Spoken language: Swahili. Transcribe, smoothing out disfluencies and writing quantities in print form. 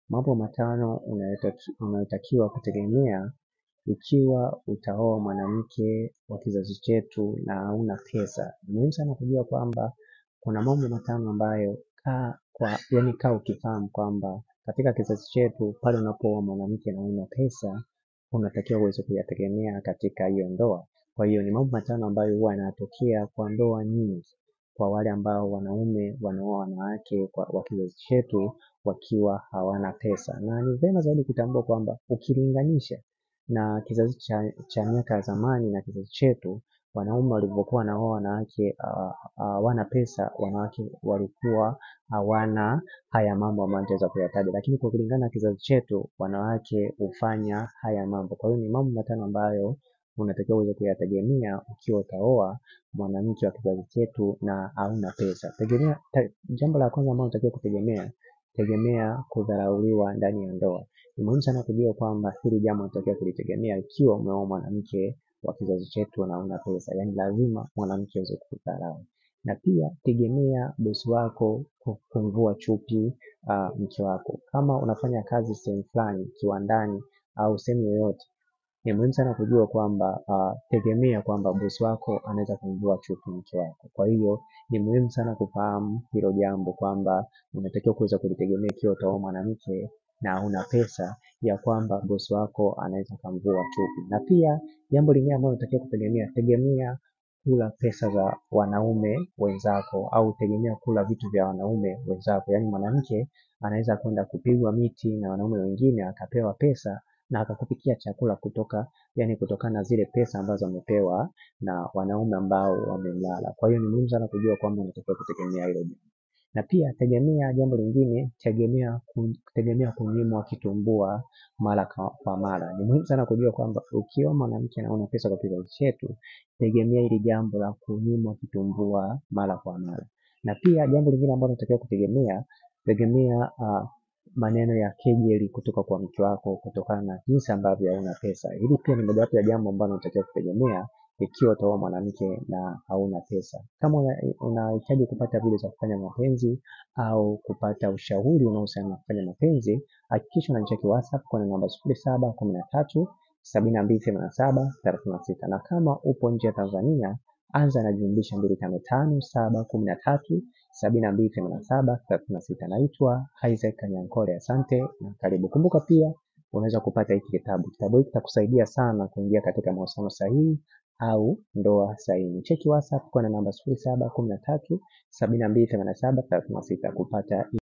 Mambo matano unayotakiwa kutegemea ikiwa utaoa mwanamke wa kizazi chetu na hauna pesa. Ni muhimu sana kujua kwamba kuna mambo matano ambayo kaa ukifahamu kwamba katika kizazi chetu pale unapooa mwanamke na huna pesa, unatakiwa uweze kuyategemea katika hiyo ndoa. Kwa hiyo ni mambo matano ambayo huwa yanatokea kwa ndoa nyingi, kwa wale ambao wanaume wanaoa wanawake wa kizazi chetu wakiwa hawana pesa. Na ni vyema zaidi kutambua kwamba ukilinganisha na kizazi cha miaka ya zamani na kizazi chetu, wanaume walivyokuwa wanaoa wanawake hawana pesa, wanawake walikuwa hawana haya mambo ambayo nitaweza kuyataja, lakini kwa kulingana na kizazi chetu wanawake hufanya haya mambo. Kwa hiyo ni mambo matano ambayo unatakiwa uweze kuyategemea ukiwa utaoa mwanamke wa kizazi chetu na hauna pesa. Jambo la kwanza ambalo unatakiwa kutegemea, tegemea kudharauliwa ndani ya ndoa. Ni muhimu sana kujua kwamba hili jambo unatakiwa kulitegemea ikiwa umeoa mwanamke wa kizazi chetu na hauna pesa. Yaani lazima mwanamke aweze kukudharau. Na pia tegemea bosi wako kumvua chupi mke wako. Kama unafanya kazi sehemu fulani, kiwandani au sehemu yoyote, ni muhimu sana kujua kwamba tegemea kwamba bosi wako anaweza kumvua chupi mke wako. Kwa hiyo ni muhimu sana kufahamu hilo jambo kwamba unatakiwa kuweza kulitegemea ikiwa utaoa mwanamke na huna pesa, ya kwamba bosi wako anaweza kumvua chupi. Na pia jambo lingine ambalo unatakiwa kutegemea, tegemea kula pesa za wanaume wenzako au tegemea kula vitu vya wanaume wenzako. Yaani mwanamke anaweza kwenda kupigwa miti na wanaume wengine akapewa pesa na akakupikia chakula kutokana na zile pesa ambazo amepewa na wanaume ambao wamemlala. Kwa hiyo ni muhimu sana kujua kwamba unatakiwa kutegemea hilo jambo. Na pia tegemea jambo lingine, tegemea kunyimwa kitumbua mara kwa mara. Ni muhimu sana kujua kwamba ukiwa mwanamke na huna pesa kwa kizazi chetu, tegemea hili jambo la kunyimwa kitumbua mara kwa mara. Na pia jambo lingine ambalo unatakiwa kutegemea, tegemea maneno ya kejeli kutoka kwa mke wako kutokana na jinsi ambavyo hauna pesa. Hili pia ni mojawapo ya jambo ambalo unatakiwa kutegemea ikiwa utaoa mwanamke na hauna pesa. Kama unahitaji kupata video za kufanya mapenzi au kupata ushauri unaohusiana na kufanya mapenzi, hakikisha unanicheki WhatsApp kwa namba 0713 7287 36. Na kama upo nje ya Tanzania, anza na jumlisha 255 713 7287 36. Naitwa Isaac Kanyankole, asante na karibu. Kumbuka pia unaweza kupata hiki kitabu. Kitabu hiki kitakusaidia sana kuingia katika mahusiano sahihi au ndoa sahihi. Cheki WhatsApp kwa namba 0713 7287 36 kupata